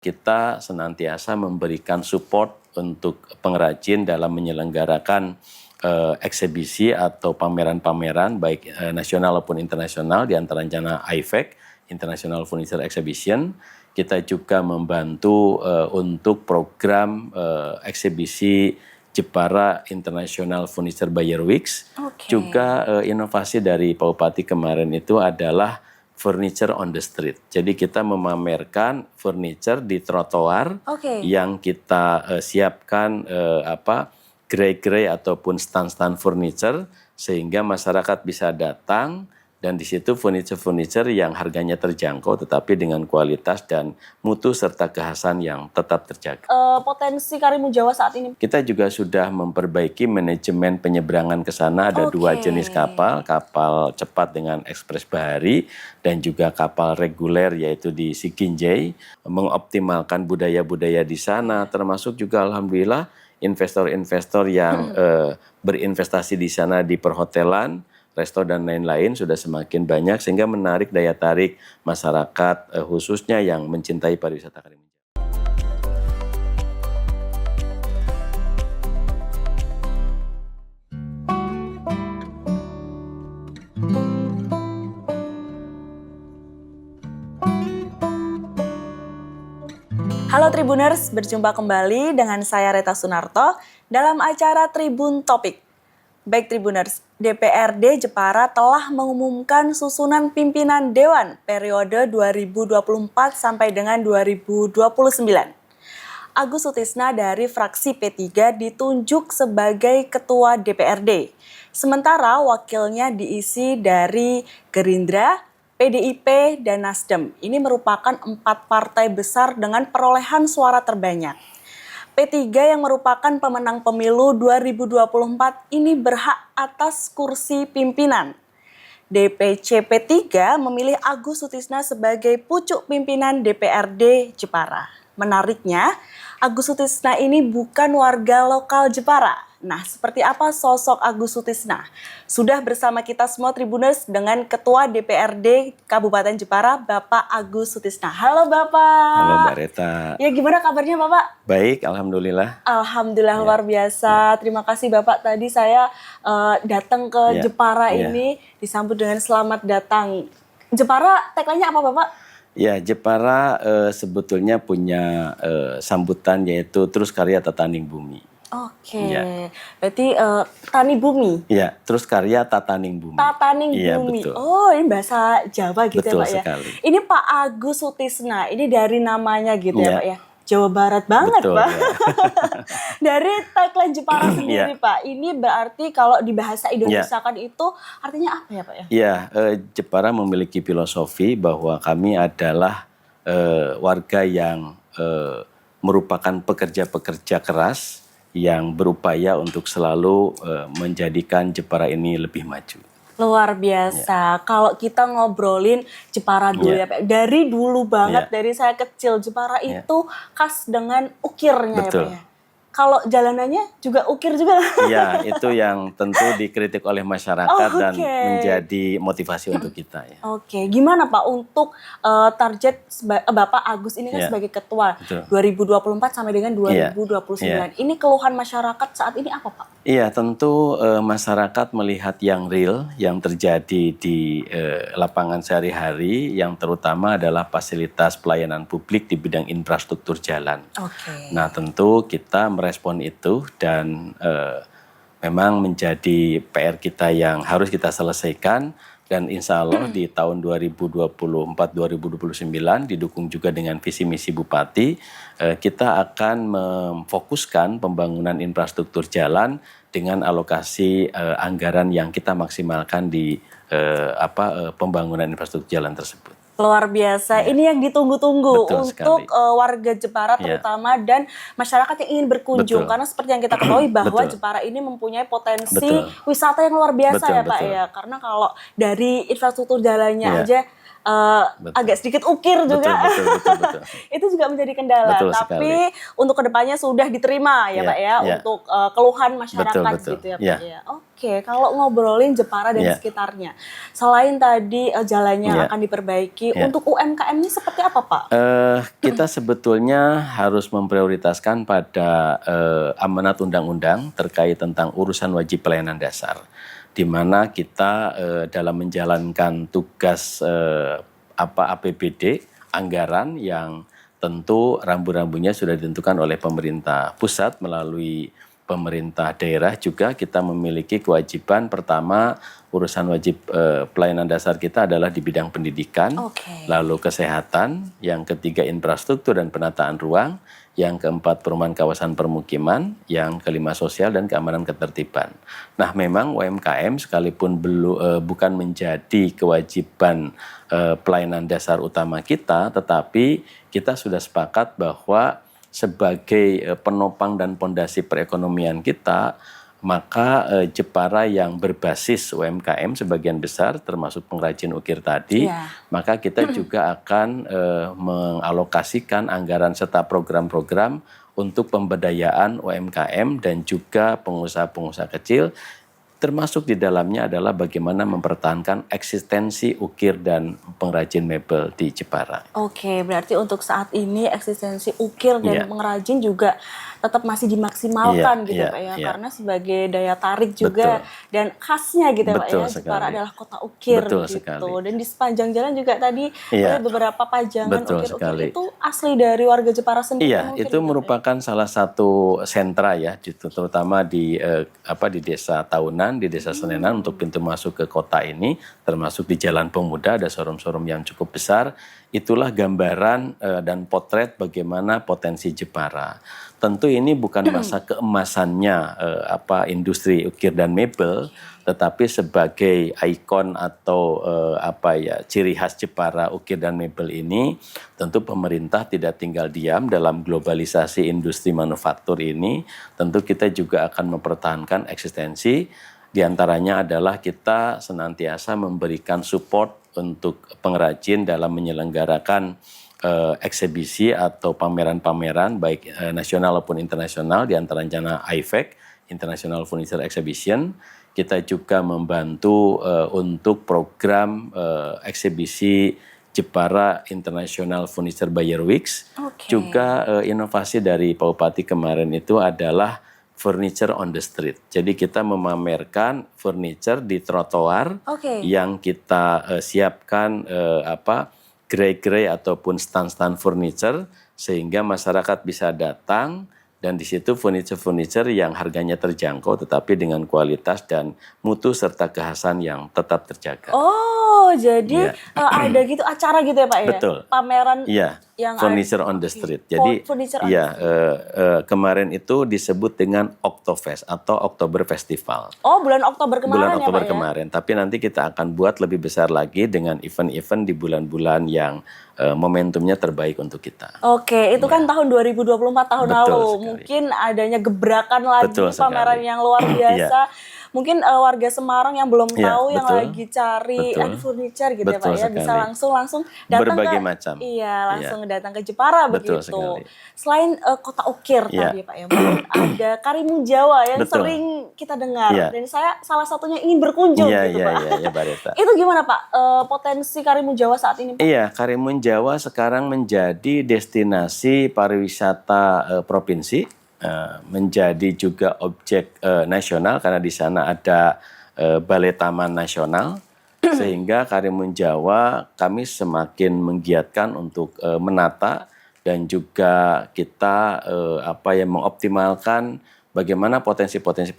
Kita senantiasa memberikan support untuk pengrajin dalam menyelenggarakan eksibisi atau pameran-pameran baik nasional maupun internasional, di antaranya IFEC, International Furniture Exhibition. Kita juga membantu untuk program eksibisi Jepara International Furniture Buyer Weeks. Juga inovasi dari Pak Bupati kemarin itu adalah furniture on the street. Jadi kita memamerkan furniture di trotoar yang kita siapkan gerai-gerai ataupun stand-stand furniture sehingga masyarakat bisa datang dan di situ furniture yang harganya terjangkau tetapi dengan kualitas dan mutu serta kekhasan yang tetap terjaga. Potensi Karimun Jawa saat ini? Kita juga sudah memperbaiki manajemen penyeberangan ke sana. Ada dua jenis kapal, kapal cepat dengan ekspres bahari dan juga kapal reguler yaitu di Siginjai. Mengoptimalkan budaya-budaya di sana termasuk juga alhamdulillah investor-investor yang berinvestasi di sana di perhotelan, resto dan lain-lain sudah semakin banyak sehingga menarik daya tarik masyarakat khususnya yang mencintai pariwisata Karimun Jawa. Halo Tribuners, berjumpa kembali dengan saya Reta Sunarto dalam acara Tribun Topik. Baik Tribuners, DPRD Jepara telah mengumumkan susunan pimpinan Dewan periode 2024 sampai dengan 2029. Agus Sutisna dari fraksi P3 ditunjuk sebagai Ketua DPRD. Sementara wakilnya diisi dari Gerindra, PDIP, dan Nasdem. Ini merupakan 4 partai besar dengan perolehan suara terbanyak. P3 yang merupakan pemenang pemilu 2024 ini berhak atas kursi pimpinan. DPC P3 memilih Agus Sutisna sebagai pucuk pimpinan DPRD Jepara. Menariknya, Agus Sutisna ini bukan warga lokal Jepara. Nah, seperti apa sosok Agus Sutisna? Sudah bersama kita semua Tribuners dengan Ketua DPRD Kabupaten Jepara, Bapak Agus Sutisna. Halo Bapak. Halo Mbak Reta. Ya, gimana kabarnya Bapak? Baik, alhamdulillah. Alhamdulillah luar biasa. Terima kasih Bapak. Tadi saya datang ke Jepara ini disambut dengan selamat datang. Jepara tagline-nya apa Bapak? Ya, Jepara sebetulnya punya sambutan yaitu terus karya tataning bumi. Berarti tani bumi. Iya, terus karya tataning bumi. Tataning bumi. Betul. Oh, ini bahasa Jawa gitu betul ya Pak sekali. ya. Ini Pak Agus Sutisna, ini dari namanya gitu ya Pak ya. Jawa Barat banget betul, Pak. Dari tagline Jepara sendiri Pak, ini berarti kalau di bahasa Indonesia kan itu artinya apa ya Pak ya? Iya, Jepara memiliki filosofi bahwa kami adalah warga yang merupakan pekerja-pekerja keras yang berupaya untuk selalu menjadikan Jepara ini lebih maju. Luar biasa. Kalau kita ngobrolin Jepara dulu ya Pak. Dari dulu banget, dari saya kecil Jepara itu khas dengan ukirnya Betul. ya Pak ya. Kalau jalanannya juga ukir juga. Iya, itu yang tentu dikritik oleh masyarakat dan menjadi motivasi untuk kita ya. Gimana Pak untuk target Bapak Agus ini kan sebagai ketua 2024 sampai dengan 2029. Ini keluhan masyarakat saat ini apa Pak? Iya, tentu masyarakat melihat yang real yang terjadi di lapangan sehari-hari, yang terutama adalah fasilitas pelayanan publik di bidang infrastruktur jalan. Nah, tentu kita merespon itu dan memang menjadi PR kita yang harus kita selesaikan dan insya Allah di tahun 2024-2029 didukung juga dengan visi misi Bupati, kita akan memfokuskan pembangunan infrastruktur jalan dengan alokasi anggaran yang kita maksimalkan di pembangunan infrastruktur jalan tersebut. Luar biasa, ini yang ditunggu-tunggu untuk warga Jepara terutama dan masyarakat yang ingin berkunjung. Karena seperti yang kita ketahui bahwa Jepara ini mempunyai potensi wisata yang luar biasa ya Pak ya. Karena kalau dari infrastruktur jalannya aja agak sedikit ukir juga. Betul. Itu juga menjadi kendala. Betul Tapi untuk kedepannya sudah diterima ya Pak ya, untuk keluhan masyarakat gitu ya Pak ya. Oke, kalau ngobrolin Jepara dan sekitarnya, selain tadi jalannya akan diperbaiki, untuk UMKM-nya seperti apa Pak? Kita sebetulnya harus memprioritaskan pada amanat undang-undang terkait tentang urusan wajib pelayanan dasar, di mana kita dalam menjalankan tugas APBD, anggaran yang tentu rambu-rambunya sudah ditentukan oleh pemerintah pusat melalui pemerintah daerah, juga kita memiliki kewajiban pertama urusan wajib pelayanan dasar kita adalah di bidang pendidikan, lalu kesehatan, yang ketiga infrastruktur dan penataan ruang, yang keempat perumahan kawasan permukiman, yang kelima sosial dan keamanan ketertiban. Nah, memang UMKM sekalipun bukan menjadi kewajiban pelayanan dasar utama kita, tetapi kita sudah sepakat bahwa sebagai penopang dan pondasi perekonomian kita, maka Jepara yang berbasis UMKM sebagian besar termasuk pengrajin ukir tadi, maka kita juga akan mengalokasikan anggaran serta program-program untuk pemberdayaan UMKM dan juga pengusaha-pengusaha kecil, termasuk di dalamnya adalah bagaimana mempertahankan eksistensi ukir dan pengrajin mebel di Jepara. Oke, berarti untuk saat ini eksistensi ukir dan pengrajin juga tetap masih dimaksimalkan gitu Pak ya, karena sebagai daya tarik juga dan khasnya gitu Pak ya, Jepara adalah kota ukir gitu. Dan di sepanjang jalan juga tadi ada beberapa pajangan ukir-ukir itu asli dari warga Jepara sendiri. Iya, itu merupakan salah satu sentra ya, terutama di Desa Tahunan, di Desa Senenan untuk pintu masuk ke kota ini, termasuk di Jalan Pemuda ada showroom-showroom yang cukup besar. Itulah gambaran dan potret bagaimana potensi Jepara. Tentu ini bukan masa keemasannya industri ukir dan mebel, tetapi sebagai ikon atau ciri khas Jepara ukir dan mebel ini, tentu pemerintah tidak tinggal diam dalam globalisasi industri manufaktur ini. Tentu kita juga akan mempertahankan eksistensi. Di antaranya adalah kita senantiasa memberikan support untuk pengrajin dalam menyelenggarakan eksibisi atau pameran-pameran baik nasional maupun internasional, di antaranya IFEC, International Furniture Exhibition. Kita juga membantu untuk program eksibisi Jepara International Furniture Buyer Weeks. Juga inovasi dari Pak Bupati kemarin itu adalah furniture on the street. Jadi kita memamerkan furniture di trotoar yang kita siapkan gerai-gerai ataupun stand-stand furniture sehingga masyarakat bisa datang dan di situ furniture yang harganya terjangkau tetapi dengan kualitas dan mutu serta kekhasan yang tetap terjaga. Oh, jadi ada gitu acara gitu ya Pak ya? Betul. Pameran yang furniture on the street. Jadi kemarin itu disebut dengan Oktoberfest atau Oktober Festival. Oh, bulan Oktober kemarin bulan Oktober ya Pak kemarin. Tapi nanti kita akan buat lebih besar lagi dengan event-event di bulan-bulan yang momentumnya terbaik untuk kita. Oke, itu kan tahun 2024 tahun lalu. Mungkin adanya gebrakan lagi pameran yang luar biasa. Mungkin warga Semarang yang belum tahu yang lagi cari furniture gitu ya Pak ya, bisa langsung datang berbagai macam. Iya, langsung datang ke Jepara begitu. Selain kota ukir tadi Pak ya, mungkin ada Karimun Jawa yang sering kita dengar dan saya salah satunya ingin berkunjung gitu Pak. Bareta. Itu gimana Pak potensi Karimun Jawa saat ini Pak? Iya, Karimun Jawa sekarang menjadi destinasi pariwisata provinsi. Menjadi juga objek nasional karena di sana ada Balai Taman Nasional, sehingga Karimun Jawa kami semakin menggiatkan untuk menata dan juga kita mengoptimalkan bagaimana potensi-potensi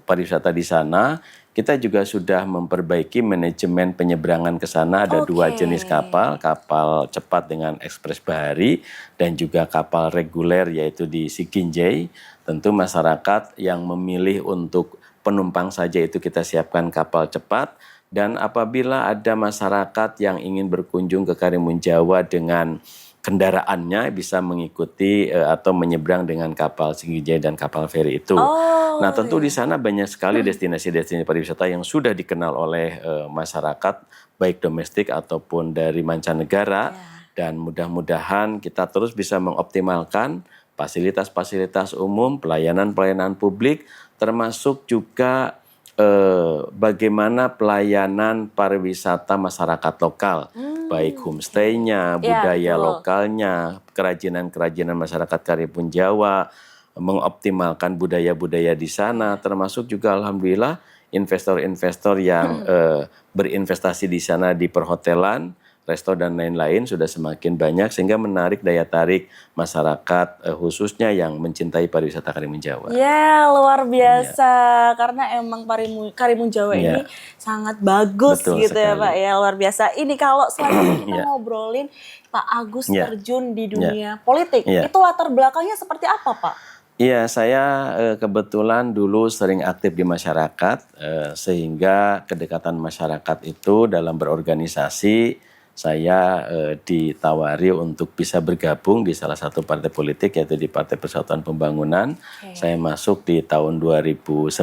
pariwisata di sana. Kita juga sudah memperbaiki manajemen penyeberangan ke sana. Ada dua jenis kapal cepat dengan ekspres bahari dan juga kapal reguler yaitu di Siginjai. Tentu masyarakat yang memilih untuk penumpang saja itu kita siapkan kapal cepat. Dan apabila ada masyarakat yang ingin berkunjung ke Karimun Jawa dengan kendaraannya bisa mengikuti atau menyeberang dengan kapal Sriwijaya dan kapal feri itu. Nah, tentu di sana banyak sekali destinasi-destinasi pariwisata yang sudah dikenal oleh masyarakat baik domestik ataupun dari mancanegara, dan mudah-mudahan kita terus bisa mengoptimalkan fasilitas-fasilitas umum, pelayanan-pelayanan publik, termasuk juga bagaimana pelayanan pariwisata masyarakat lokal, baik homestay-nya, budaya lokalnya, kerajinan-kerajinan masyarakat Karimun Jawa, mengoptimalkan budaya-budaya di sana, termasuk juga alhamdulillah investor-investor yang berinvestasi di sana di perhotelan, resto dan lain-lain sudah semakin banyak sehingga menarik daya tarik masyarakat khususnya yang mencintai pariwisata Karimun Jawa. Ya, luar biasa karena emang Karimun Jawa ini sangat bagus. Betul gitu sekali. Ya Pak ya, luar biasa. Ini kalau selanjutnya kita ngobrolin Pak Agus terjun di dunia politik, itu latar belakangnya seperti apa Pak? Iya, saya kebetulan dulu sering aktif di masyarakat sehingga kedekatan masyarakat itu dalam berorganisasi. Saya ditawari untuk bisa bergabung di salah satu partai politik, yaitu di Partai Persatuan Pembangunan. Saya masuk di tahun 2009.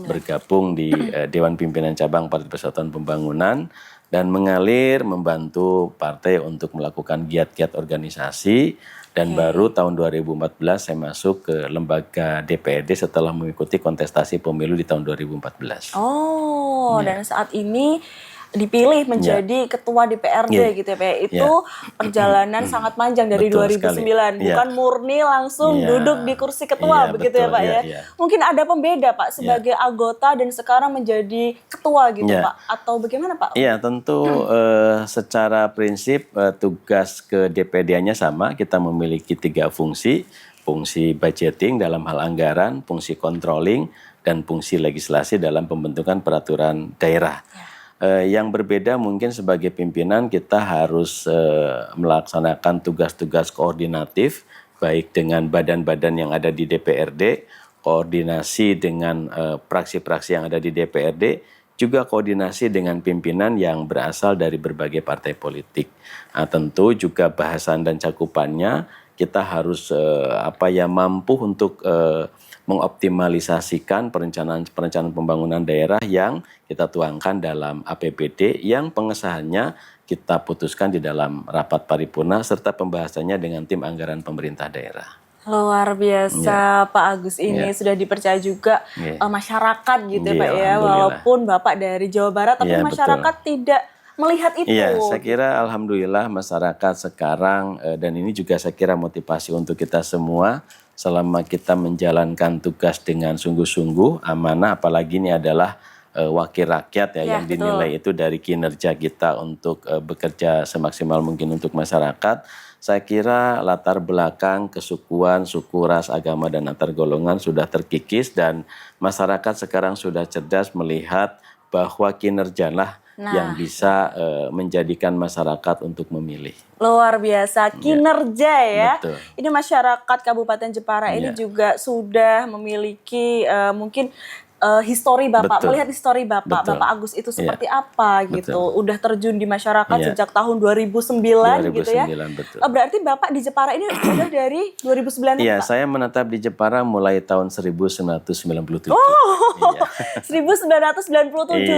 Bergabung di Dewan Pimpinan Cabang Partai Persatuan Pembangunan dan mengalir membantu partai untuk melakukan giat-giat organisasi. Dan baru tahun 2014 saya masuk ke lembaga DPRD setelah mengikuti kontestasi pemilu di tahun 2014. Dan saat ini dipilih menjadi ketua DPRD gitu ya Pak. Itu perjalanan sangat panjang dari 2009. Bukan murni langsung duduk di kursi ketua begitu ya Pak ya. Mungkin ada pembeda Pak sebagai anggota dan sekarang menjadi ketua gitu Pak. Atau bagaimana Pak? Iya, tentu secara prinsip tugas ke DPRD-nya sama. Kita memiliki 3 fungsi. Fungsi budgeting dalam hal anggaran, fungsi controlling, dan fungsi legislasi dalam pembentukan peraturan daerah. Yang berbeda mungkin sebagai pimpinan kita harus melaksanakan tugas-tugas koordinatif baik dengan badan-badan yang ada di DPRD, koordinasi dengan praksi-praksi yang ada di DPRD, juga koordinasi dengan pimpinan yang berasal dari berbagai partai politik. Nah, tentu juga bahasan dan cakupannya kita harus mampu untuk mengoptimalisasikan perencanaan pembangunan daerah yang kita tuangkan dalam APBD yang pengesahannya kita putuskan di dalam rapat paripurna serta pembahasannya dengan tim anggaran pemerintah daerah. Luar biasa Pak Agus ini sudah dipercaya juga masyarakat gitu ya Pak ya, walaupun Bapak dari Jawa Barat tapi masyarakat tidak melihat itu. Iya, saya kira alhamdulillah masyarakat sekarang dan ini juga saya kira motivasi untuk kita semua selama kita menjalankan tugas dengan sungguh-sungguh, amanah, apalagi ini adalah wakil rakyat yang dinilai itu dari kinerja kita untuk bekerja semaksimal mungkin untuk masyarakat. Saya kira latar belakang kesukuan, suku, ras, agama, dan antar golongan sudah terkikis dan masyarakat sekarang sudah cerdas melihat bahwa kinerjalah yang bisa menjadikan masyarakat untuk memilih. Luar biasa, kinerja ya. Betul. Ini masyarakat Kabupaten Jepara ini juga sudah memiliki mungkin histori Bapak, melihat histori Bapak Agus itu seperti apa gitu. Udah terjun di masyarakat sejak tahun 2009 gitu ya. Betul. Berarti Bapak di Jepara ini sudah dari 2009 Iya, Pak? saya menetap di Jepara mulai tahun 1997. Oh, 1997,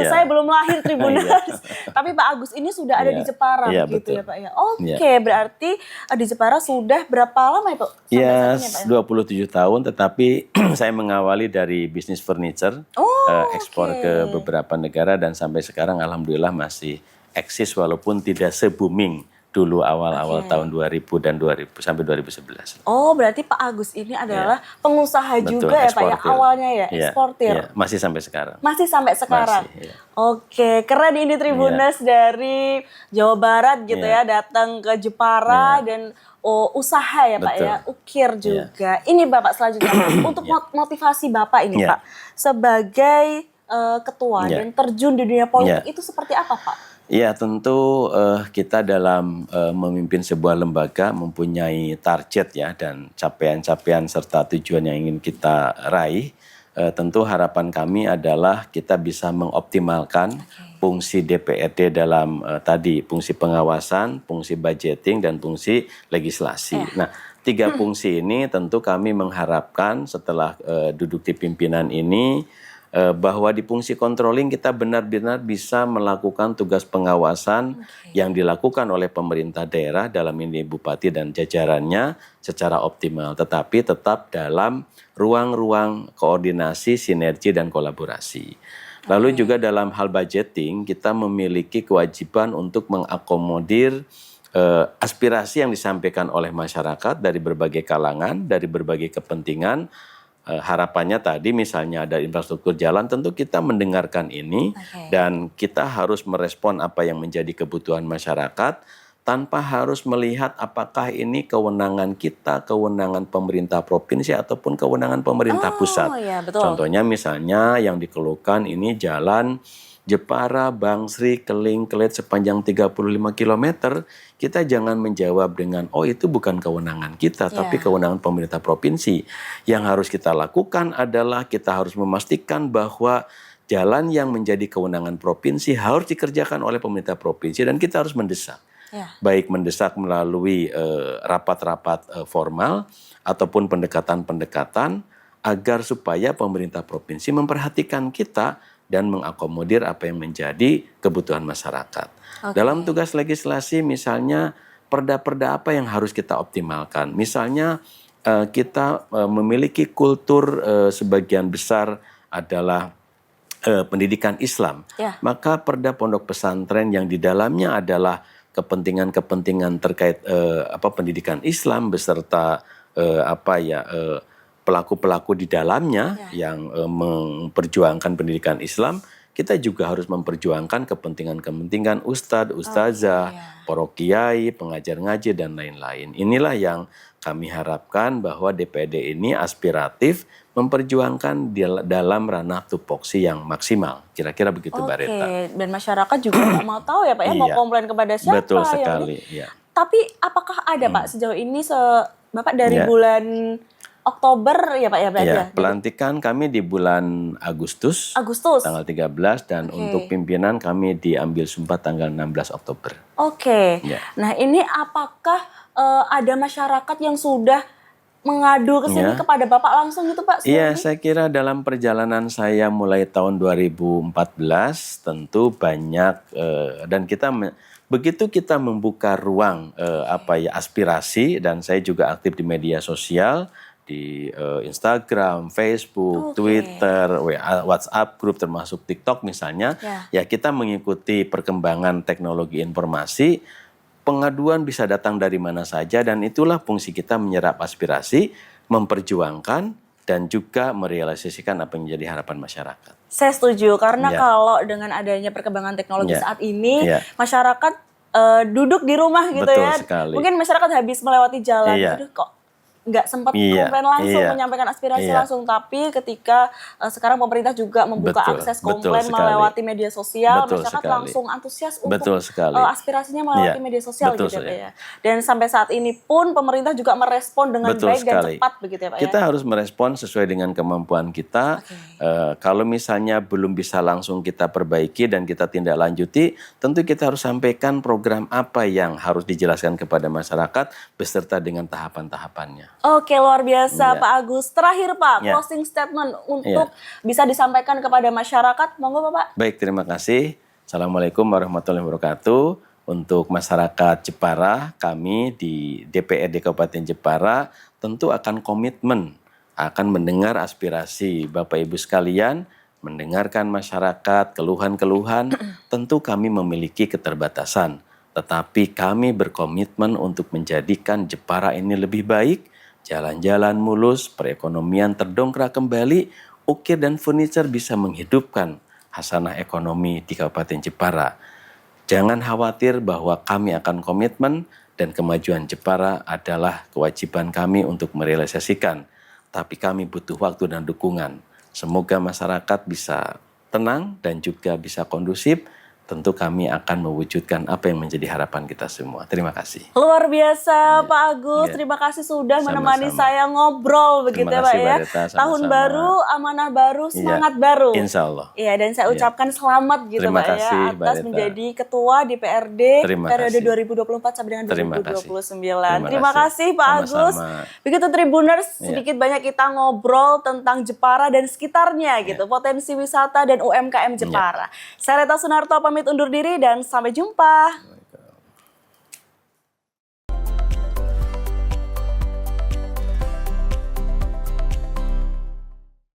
saya belum lahir Tribuners. Tapi Pak Agus ini sudah ada di Jepara gitu ya Pak ya. Oke, berarti di Jepara sudah berapa lama ya Pak? Ya, 27 tahun, tetapi saya mengawali dari bisnis furniture. Ekspor ke beberapa negara dan sampai sekarang alhamdulillah masih eksis walaupun tidak se-booming dulu awal-awal tahun 2000 dan 2000 sampai 2011. Oh, berarti Pak Agus ini adalah pengusaha juga ya Pak ya, awalnya ya, eksportir. Masih sampai sekarang. Masih sampai sekarang. Oke, keren ini Tribuners dari Jawa Barat gitu ya, datang ke Jepara dan usaha ya Pak ya, ukir juga. Ini Bapak selanjutnya untuk motivasi Bapak ini Pak sebagai ketua dan terjun di dunia politik itu seperti apa Pak? Ya, tentu kita dalam memimpin sebuah lembaga mempunyai target ya dan capaian-capaian serta tujuan yang ingin kita raih. tentu harapan kami adalah kita bisa mengoptimalkan fungsi DPRD dalam tadi fungsi pengawasan, fungsi budgeting, dan fungsi legislasi. Nah, 3 fungsi ini tentu kami mengharapkan setelah duduk di pimpinan ini bahwa di fungsi controlling kita benar-benar bisa melakukan tugas pengawasan yang dilakukan oleh pemerintah daerah dalam ini bupati dan jajarannya secara optimal, tetapi tetap dalam ruang-ruang koordinasi, sinergi, dan kolaborasi. Lalu juga dalam hal budgeting kita memiliki kewajiban untuk mengakomodir aspirasi yang disampaikan oleh masyarakat dari berbagai kalangan, dari berbagai kepentingan. Harapannya tadi misalnya ada infrastruktur jalan, tentu kita mendengarkan ini dan kita harus merespon apa yang menjadi kebutuhan masyarakat tanpa harus melihat apakah ini kewenangan kita, kewenangan pemerintah provinsi ataupun kewenangan pemerintah pusat. Ya, betul. Contohnya misalnya yang dikeluhkan ini jalan Jepara, Bangsri, Keling, Kelet sepanjang 35 km, kita jangan menjawab dengan, oh itu bukan kewenangan kita, tapi kewenangan pemerintah provinsi. Yang harus kita lakukan adalah kita harus memastikan bahwa jalan yang menjadi kewenangan provinsi harus dikerjakan oleh pemerintah provinsi dan kita harus mendesak. Baik mendesak melalui rapat-rapat formal ataupun pendekatan-pendekatan agar supaya pemerintah provinsi memperhatikan kita dan mengakomodir apa yang menjadi kebutuhan masyarakat. Dalam tugas legislasi misalnya perda-perda apa yang harus kita optimalkan. Misalnya kita memiliki kultur sebagian besar adalah pendidikan Islam. Maka perda pondok pesantren yang di dalamnya adalah kepentingan-kepentingan terkait pendidikan Islam beserta pelaku-pelaku di dalamnya yang memperjuangkan pendidikan Islam, kita juga harus memperjuangkan kepentingan-kepentingan ustadz, ustazah, para kiai, pengajar ngaji, dan lain-lain. Inilah yang kami harapkan bahwa DPRD ini aspiratif memperjuangkan dalam ranah tupoksi yang maksimal. Kira-kira begitu, Mbak Reta. Dan masyarakat juga nggak mau tahu ya Pak ya, mau komplain kepada siapa. Betul sekali. Tapi apakah ada Pak sejauh ini Bapak dari bulan Oktober ya Pak ya berarti ya? Pelantikan kami di bulan Agustus. Tanggal 13 dan untuk pimpinan kami diambil sumpah tanggal 16 Oktober. Nah ini apakah ada masyarakat yang sudah mengadu ke sini kepada Bapak langsung gitu Pak? Iya, saya kira dalam perjalanan saya mulai tahun 2014 tentu banyak dan kita begitu kita membuka ruang aspirasi dan saya juga aktif di media sosial di Instagram, Facebook, Twitter, WhatsApp grup termasuk TikTok misalnya, ya kita mengikuti perkembangan teknologi informasi, pengaduan bisa datang dari mana saja dan itulah fungsi kita menyerap aspirasi, memperjuangkan dan juga merealisasikan apa yang menjadi harapan masyarakat. Saya setuju karena kalau dengan adanya perkembangan teknologi saat ini, masyarakat duduk di rumah gitu. Betul sekali. Mungkin masyarakat habis melewati jalan, aduh kok nggak sempat komplain langsung, menyampaikan aspirasi langsung, tapi ketika sekarang pemerintah juga membuka akses komplain melewati media sosial, masyarakat langsung antusias untuk aspirasinya melewati media sosial gitu ya. Dan sampai saat ini pun pemerintah juga merespon dengan baik dan cepat begitu ya Pak ya. Kita harus merespon sesuai dengan kemampuan kita. Kalau misalnya belum bisa langsung kita perbaiki dan kita tindak lanjuti, tentu kita harus sampaikan program apa yang harus dijelaskan kepada masyarakat beserta dengan tahapan-tahapannya. Oke, luar biasa Pak Agus. Terakhir Pak, closing statement untuk bisa disampaikan kepada masyarakat. Monggo Bapak. Baik, terima kasih. Assalamualaikum warahmatullahi wabarakatuh. Untuk masyarakat Jepara, kami di DPRD Kabupaten Jepara tentu akan komitmen, akan mendengar aspirasi Bapak Ibu sekalian, mendengarkan masyarakat, keluhan-keluhan. Tentu kami memiliki keterbatasan, tetapi kami berkomitmen untuk menjadikan Jepara ini lebih baik, jalan-jalan mulus, perekonomian terdongkrak kembali, ukir dan furniture bisa menghidupkan hasanah ekonomi di Kabupaten Jepara. Jangan khawatir bahwa kami akan komitmen dan kemajuan Jepara adalah kewajiban kami untuk merealisasikan. Tapi kami butuh waktu dan dukungan. Semoga masyarakat bisa tenang dan juga bisa kondusif tentu kami akan mewujudkan apa yang menjadi harapan kita semua. Terima kasih. Luar biasa Pak Agus, Iya. terima kasih sudah Sama-sama. menemani saya ngobrol begitu Terima ya Pak kasih, ya. Mbak Reta, Tahun sama-sama. baru, amanah baru, Iya. semangat baru. Insya Allah. Iya, dan saya Iya. ucapkan selamat gitu Terima Pak ya kasih, Mbak atas Reta. menjadi ketua DPRD Terima periode kasih. 2024 sampai dengan Terima kasih. 2029. Terima kasih. kasih Pak Agus. Sama-sama. Begitu Tribuners, Iya. sedikit banyak kita ngobrol tentang Jepara dan sekitarnya gitu, potensi wisata dan UMKM Jepara. Saya Reta Sunarto pamit undur diri dan sampai jumpa.